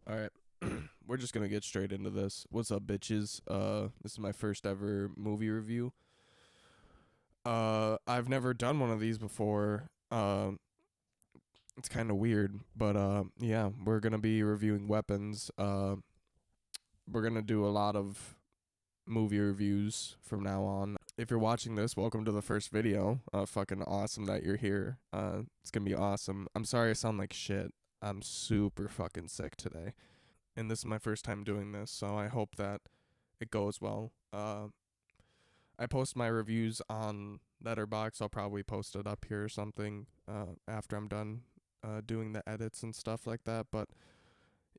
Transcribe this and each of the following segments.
All right. We're just going to get straight into this. What's up, bitches? This is my first ever movie review. I've never done one of these before. It's kind of weird, but yeah, we're going to be reviewing weapons. We're going to do a lot of movie reviews from now on. If you're watching this, welcome to the first video. Fucking awesome that you're here. It's going to be awesome. I'm sorry I sound like shit. I'm super fucking sick today. And this is my first time doing this, so I hope that it goes well. I post my reviews on Letterbox. I'll probably post it up here or something after I'm done doing the edits and stuff like that. But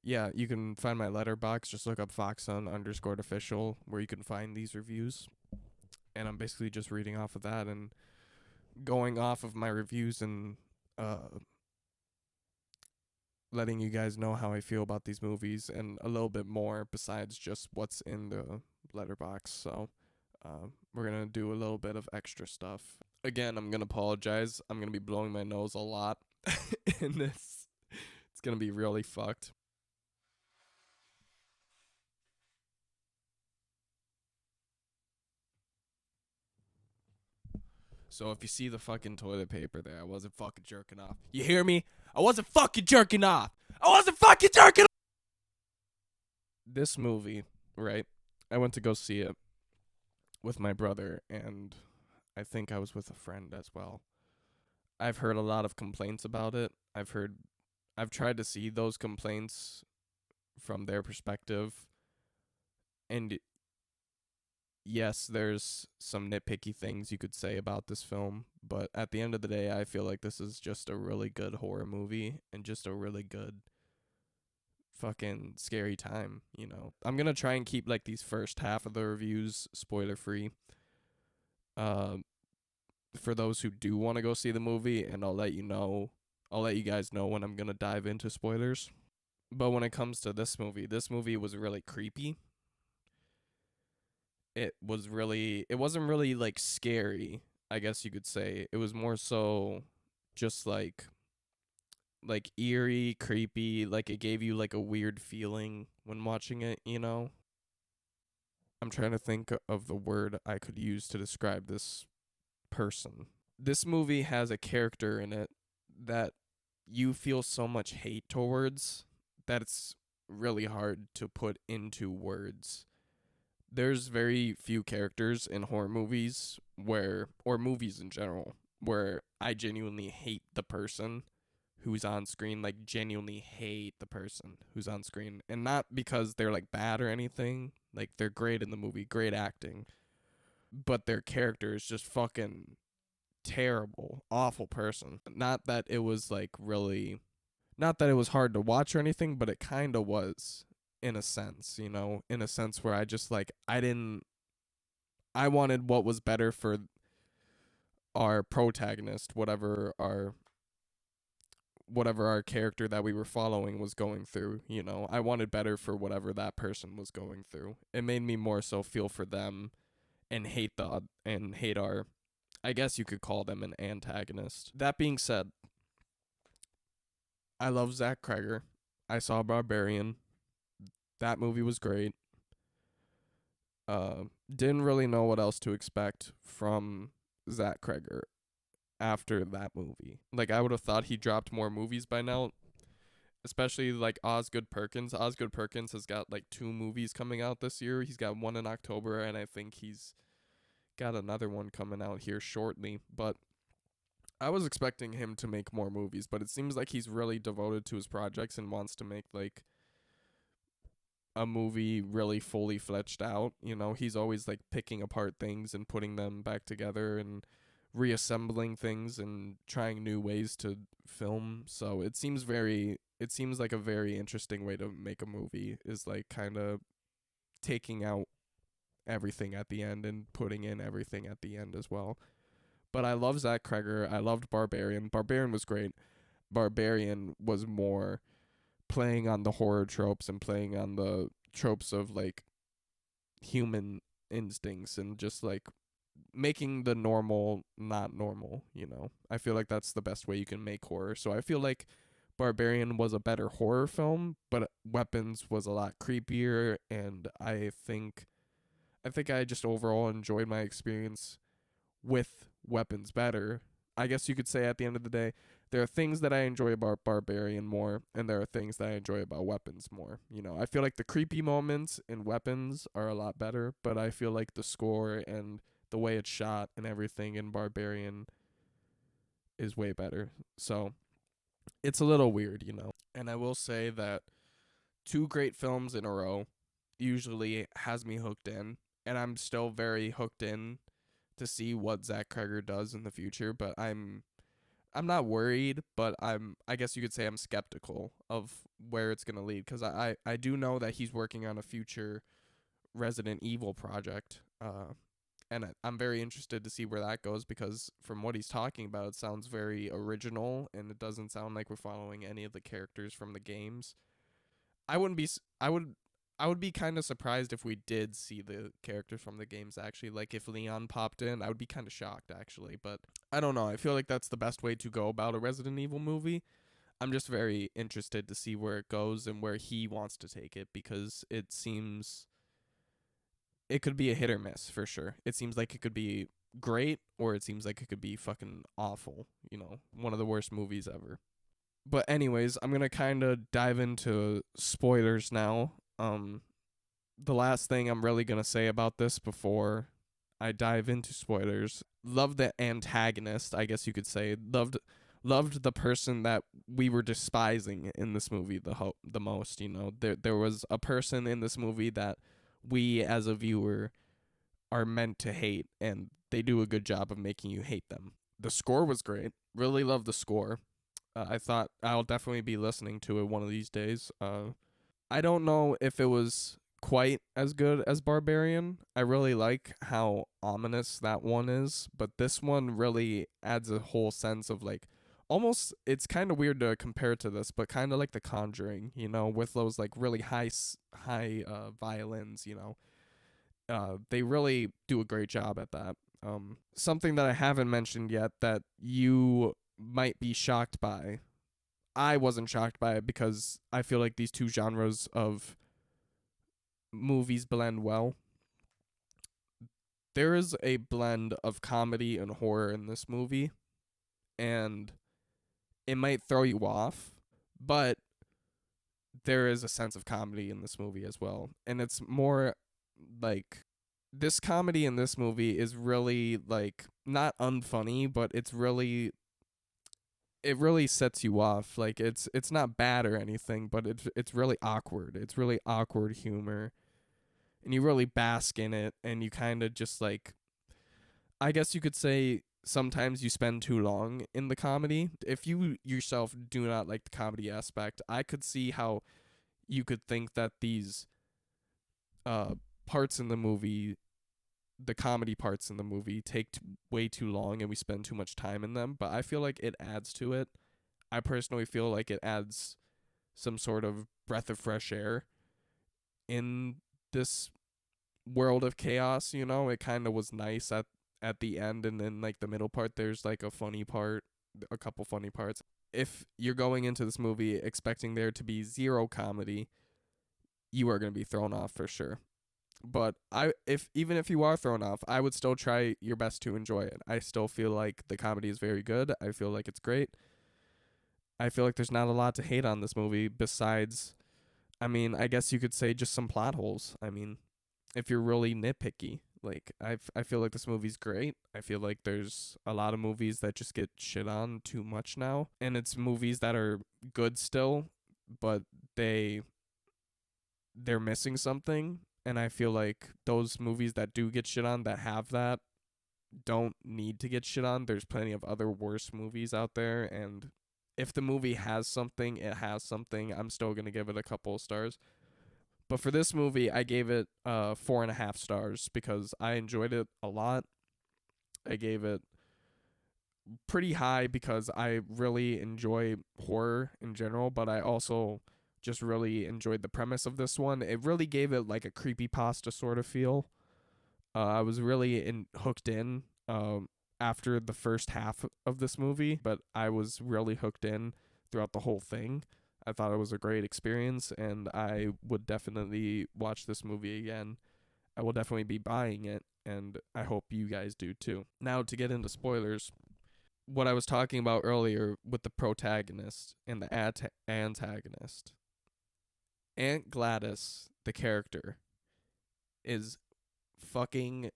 yeah, you can find my Letterbox. Just look up Foxon_official where you can find these reviews. And I'm basically just reading off of that and going off of my reviews and letting you guys know how I feel about these movies and a little bit more besides just what's in the letterbox. So we're going to do a little bit of extra stuff. Again, I'm going to apologize. I'm going to be blowing my nose a lot in this. It's going to be really fucked. So if you see the fucking toilet paper there, I wasn't fucking jerking off. You hear me? I wasn't fucking jerking off. I wasn't fucking jerking off. This movie, right? I went to go see it with my brother, and I think I was with a friend as well. I've heard a lot of complaints about it. I've tried to see those complaints from their perspective. And yes, there's some nitpicky things you could say about this film, but at the end of the day, I feel like this is just a really good horror movie and just a really good fucking scary time. I'm going to try and keep like these first half of the reviews spoiler free. Uh for those who do want to go see the movie, and I'll let you guys know when I'm going to dive into spoilers. But when it comes to this movie was really creepy. It wasn't really like scary, I guess you could say. It was more so just like eerie, creepy, like it gave you like a weird feeling when watching it. I'm trying to think of the word I could use to describe this person. This movie has a character in it that you feel so much hate towards that it's really hard to put into words. There's very few characters in horror movies or movies in general, where I genuinely hate the person who's on screen, like genuinely hate the person who's on screen. And not because they're like bad or anything, like they're great in the movie, great acting, but their character is just fucking terrible, awful person. Not that it was like really, not that it was hard to watch or anything, but it kind of was in a sense, in a sense where I just like, I wanted what was better for our protagonist, whatever our character that we were following was going through. I wanted better for whatever that person was going through. It made me more so feel for them and hate our, I guess you could call them an antagonist. That being said, I love Zach Kreger. I saw Barbarian. That movie was great. Didn't really know what else to expect from Zach Kreger after that movie. Like I would have thought he dropped more movies by now, especially like Osgood Perkins. Osgood Perkins has got like 2 movies coming out this year. He's got one in October, and I think he's got another one coming out here shortly. But I was expecting him to make more movies, but it seems like he's really devoted to his projects and wants to make like a movie really fully fledged out. He's always like picking apart things and putting them back together and reassembling things and trying new ways to film. So it seems like a very interesting way to make a movie, is like kind of taking out everything at the end and putting in everything at the end as well. But I love Zach Kreger. I loved Barbarian. Barbarian was great. Barbarian was more playing on the horror tropes and playing on the tropes of like human instincts and just like making the normal not normal. I feel like that's the best way you can make horror. So I feel like Barbarian was a better horror film, but Weapons was a lot creepier, and I think I just overall enjoyed my experience with Weapons better. I guess you could say at the end of the day, there are things that I enjoy about Barbarian more, and there are things that I enjoy about Weapons more. I feel like the creepy moments in Weapons are a lot better, but I feel like the score and the way it's shot and everything in Barbarian is way better. So it's a little weird. And I will say that two great films in a row usually has me hooked in, and I'm still very hooked in to see what Zach Kreger does in the future, but I'm not worried, but I guess you could say I'm skeptical of where it's going to lead, cuz I do know that he's working on a future Resident Evil project. And I'm very interested to see where that goes, because from what he's talking about, it sounds very original, and it doesn't sound like we're following any of the characters from the games. I wouldn't be I would be kind of surprised if we did see the characters from the games actually. Like if Leon popped in, I would be kind of shocked actually, but I don't know. I feel like that's the best way to go about a Resident Evil movie. I'm just very interested to see where it goes and where he wants to take it, because it could be a hit or miss for sure. It seems like it could be great, or it seems like it could be fucking awful, one of the worst movies ever. But anyways, I'm going to kind of dive into spoilers now. The last thing I'm really going to say about this before I dive into spoilers, love the antagonist, I guess you could say. Loved the person that we were despising in this movie the most. There was a person in this movie that we as a viewer are meant to hate, and they do a good job of making you hate them. The score was great. Really love the score. I thought I'll definitely be listening to it one of these days. I don't know if it was quite as good as Barbarian. I really like how ominous that one is, but this one really adds a whole sense of like, almost, it's kind of weird to compare to this, but kind of like The Conjuring, with those like really high violins. They really do a great job at that. Something that I haven't mentioned yet that you might be shocked by. I wasn't shocked by it, because I feel like these two genres of movies blend well. There is a blend of comedy and horror in this movie, and it might throw you off, but there is a sense of comedy in this movie as well. And it's more like, this comedy in this movie is really like not unfunny, but it really sets you off. Like it's not bad or anything, but it's really awkward. It's really awkward humor, and you really bask in it, and you kind of just like, I guess you could say sometimes you spend too long in the comedy. If you yourself do not like the comedy aspect, I could see how you could think that these parts in the movie, the comedy parts in the movie, take way too long and we spend too much time in them, but I feel like it adds to it. I personally feel like it adds some sort of breath of fresh air in this world of chaos. It kind of was nice at the end, and then like the middle part, there's like a couple funny parts. If you're going into this movie expecting there to be zero comedy, you are going to be thrown off for sure. But even if you are thrown off, I would still try your best to enjoy it. I still feel like the comedy is very good. I feel like it's great. I feel like there's not a lot to hate on this movie besides, I guess you could say just some plot holes. If you're really nitpicky, like I feel like this movie's great. I feel like there's a lot of movies that just get shit on too much now, and it's movies that are good still, but they're missing something. And I feel like those movies that do get shit on, that have that, don't need to get shit on. There's plenty of other worse movies out there, and if the movie has something, it has something. I'm still gonna give it a couple of stars. But for this movie, I gave it 4.5 stars, because I enjoyed it a lot. I gave it pretty high because I really enjoy horror in general, but I also just really enjoyed the premise of this one. It really gave it like a creepypasta sort of feel. I was really hooked in after the first half of this movie, but I was really hooked in throughout the whole thing. I thought it was a great experience, and I would definitely watch this movie again. I will definitely be buying it, and I hope you guys do too. Now, to get into spoilers, what I was talking about earlier with the protagonist and the antagonist, Aunt Gladys, the character, is fucking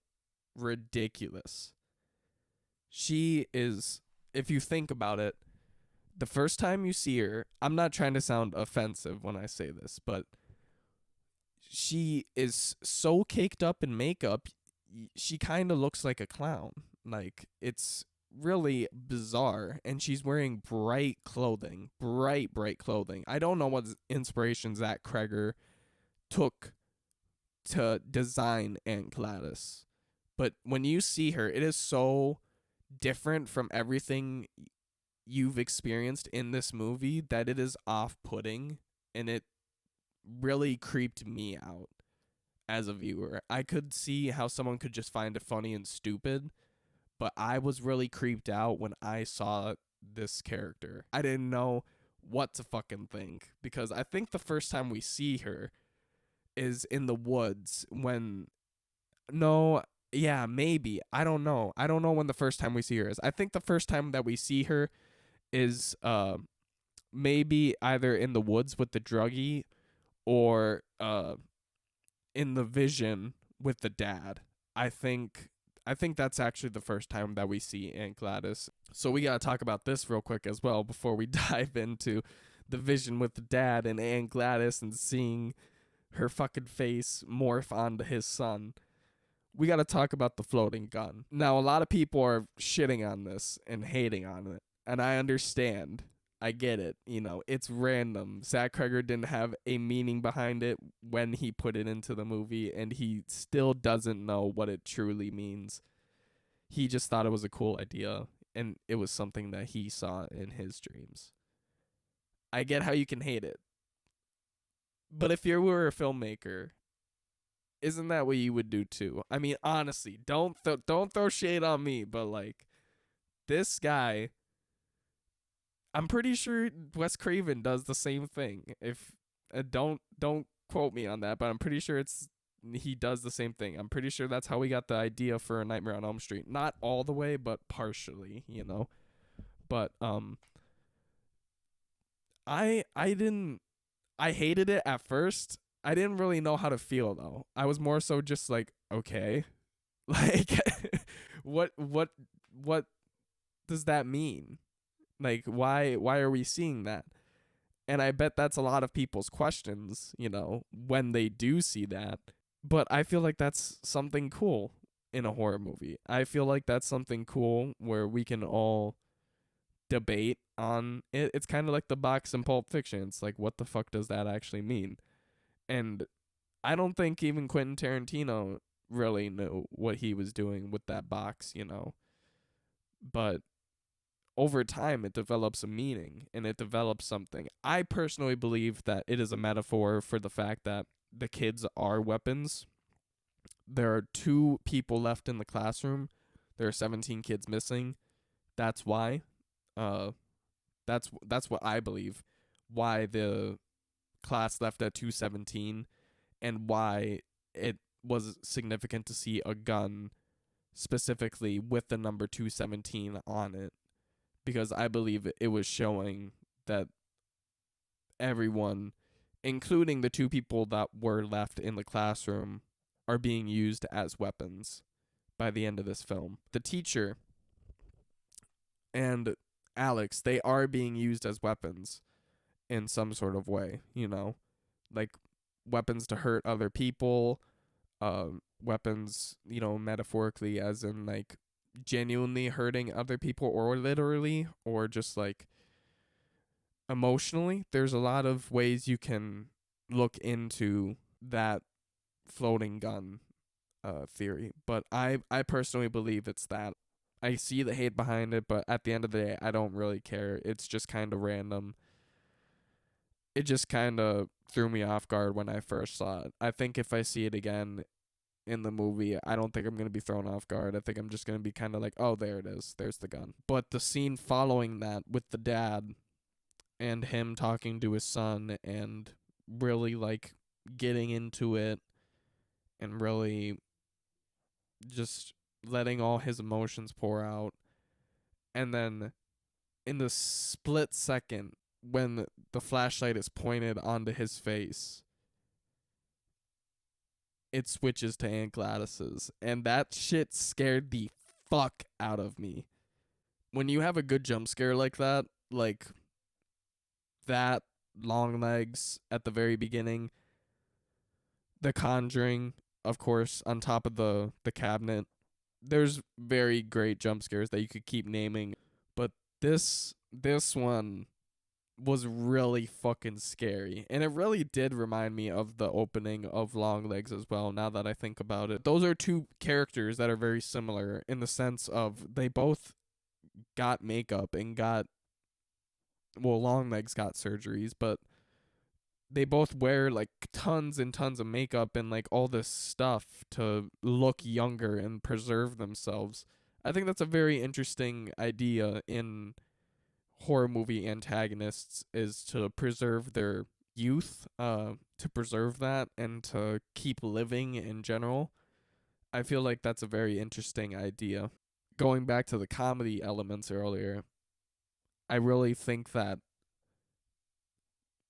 ridiculous. She is, if you think about it, the first time you see her, I'm not trying to sound offensive when I say this, but she is so caked up in makeup, she kind of looks like a clown. Like, it's really bizarre, and she's wearing bright clothing. I don't know what inspiration Zach Kreger took to design Aunt Gladys, but when you see her, it is so different from everything you've experienced in this movie that it is off-putting, and it really creeped me out as a viewer. I could see how someone could just find it funny and stupid, but I was really creeped out when I saw this character. I didn't know what to fucking think, because I think the first time we see her is in the woods when... No, yeah, maybe. I don't know. I don't know when the first time we see her is. I think the first time that we see her is maybe either in the woods with the druggie or in the vision with the dad. I think that's actually the first time that we see Aunt Gladys. So we gotta talk about this real quick as well before we dive into the vision with the dad and Aunt Gladys and seeing her fucking face morph onto his son. We gotta talk about the floating gun. Now, a lot of people are shitting on this and hating on it, and I understand. I get it. You know, it's random. Zach Kreger didn't have a meaning behind it when he put it into the movie, and he still doesn't know what it truly means. He just thought it was a cool idea, and it was something that he saw in his dreams. I get how you can hate it. But if you were a filmmaker, isn't that what you would do too? I mean, honestly, don't throw shade on me, but like, this guy... I'm pretty sure Wes Craven does the same thing. If don't quote me on that, but I'm pretty sure he does the same thing. I'm pretty sure that's how we got the idea for A Nightmare on Elm Street. Not all the way, but partially, you know. But I hated it at first. I didn't really know how to feel though. I was more so just like, okay. Like what does that mean? Like, why are we seeing that? And I bet that's a lot of people's questions, you know, when they do see that. But I feel like that's something cool in a horror movie. I feel like that's something cool where we can all debate on it. It's kind of like the box in Pulp Fiction. It's like, what the fuck does that actually mean? And I don't think even Quentin Tarantino really knew what he was doing with that box, you know. But over time, it develops a meaning and it develops something. I personally believe that it is a metaphor for the fact that the kids are weapons. There are 2 people left in the classroom. There are 17 kids missing. That's why. That's what I believe. Why the class left at 217, and why it was significant to see a gun specifically with the number 217 on it. Because I believe it was showing that everyone, including the 2 people that were left in the classroom, are being used as weapons by the end of this film. The teacher and Alex, they are being used as weapons in some sort of way, you know? Like, weapons to hurt other people, weapons, you know, metaphorically, as in, like, genuinely hurting other people, or literally, or just like emotionally. There's a lot of ways you can look into that floating gun theory, but I personally believe it's that. I see the hate behind it, but at the end of the day, I don't really care. It's just kind of random. It just kind of threw me off guard when I first saw it. I think if I see it again in the movie, I don't think I'm going to be thrown off guard. I think I'm just going to be kind of like, oh, there it is. There's the gun. But the scene following that with the dad and him talking to his son and really like getting into it and really just letting all his emotions pour out. And then in the split second when the flashlight is pointed onto his face, it switches to Aunt Gladys's. And that shit scared the fuck out of me. When you have a good jump scare like that, Long Legs at the very beginning, The Conjuring, of course, on top of the cabinet. There's very great jump scares that you could keep naming, but this one was really fucking scary. And it really did remind me of the opening of Long Legs as well, now that I think about it. Those are two characters that are very similar in the sense of they both got makeup and got, well, Long Legs got surgeries, but they both wear like tons and tons of makeup and like all this stuff to look younger and preserve themselves. I think that's a very interesting idea in horror movie antagonists, is to preserve their youth, to preserve that and to keep living in general. I feel like that's a very interesting idea. Going back to the comedy elements earlier, I really think that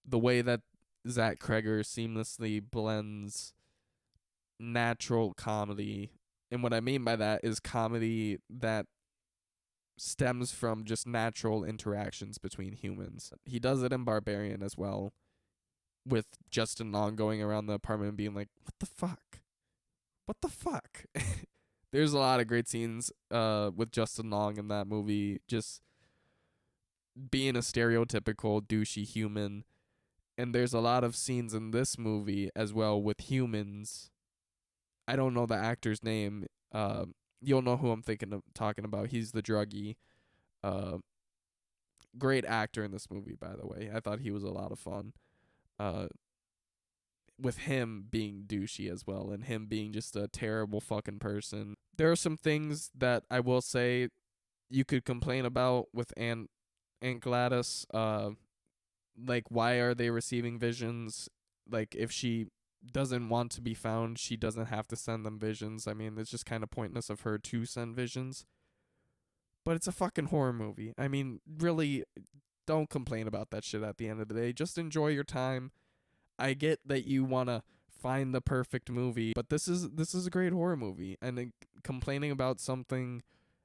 the way that Zach Kreger seamlessly blends natural comedy, and what I mean by that is comedy that stems from just natural interactions between humans. He does it in Barbarian as well, with Justin Long going around the apartment and being like, "What the fuck? What the fuck?" There's a lot of great scenes with Justin Long in that movie, just being a stereotypical douchey human. And there's a lot of scenes in this movie as well with humans. I don't know the actor's name. You'll know who I'm talking about. He's the druggie. Uh, Great actor in this movie, by the way. I thought he was a lot of fun. With him being douchey as well, and him being just a terrible fucking person. There are some things that I will say you could complain about with Aunt Gladys. Like, why are they receiving visions? Like, if she doesn't want to be found, she doesn't have to send them visions. I mean, it's just kind of pointless of her to send visions. But it's a fucking horror movie. I mean, really, don't complain about that shit at the end of the day. Just enjoy your time. I get that you want to find the perfect movie, but this is a great horror movie. And complaining about something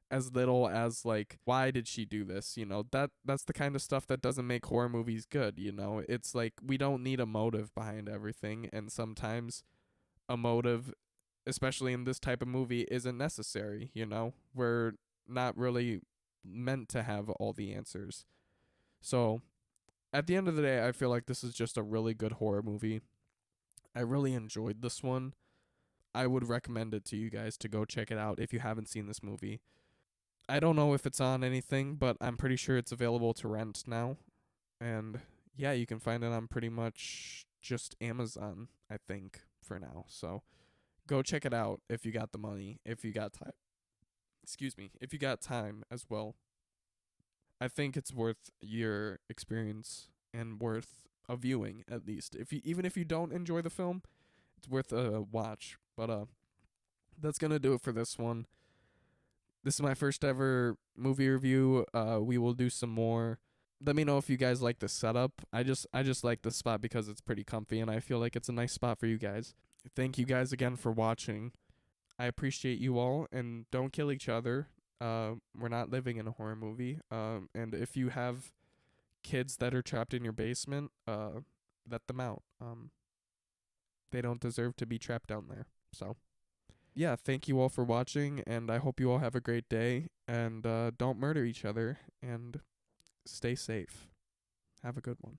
as little as like, why did she do this, that's the kind of stuff that doesn't make horror movies good. It's like, we don't need a motive behind everything, and sometimes a motive, especially in this type of movie, isn't necessary. We're not really meant to have all the answers. So at the end of the day, I feel like this is just a really good horror movie. I really enjoyed this one. I would recommend it to you guys to go check it out if you haven't seen this movie. I don't know if it's on anything, but I'm pretty sure it's available to rent now. And yeah, you can find it on pretty much just Amazon, I think, for now. So go check it out if you got the money, if you got time. Excuse me, if you got time as well. I think it's worth your experience and worth a viewing, at least. Even if you don't enjoy the film, it's worth a watch. But that's gonna do it for this one. This is my first ever movie review. We will do some more. Let me know if you guys like the setup. I just like this spot because it's pretty comfy, and I feel like it's a nice spot for you guys. Thank you guys again for watching. I appreciate you all, and don't kill each other. We're not living in a horror movie. And if you have kids that are trapped in your basement, let them out. They don't deserve to be trapped down there. So yeah, thank you all for watching, and I hope you all have a great day, and don't murder each other, and stay safe. Have a good one.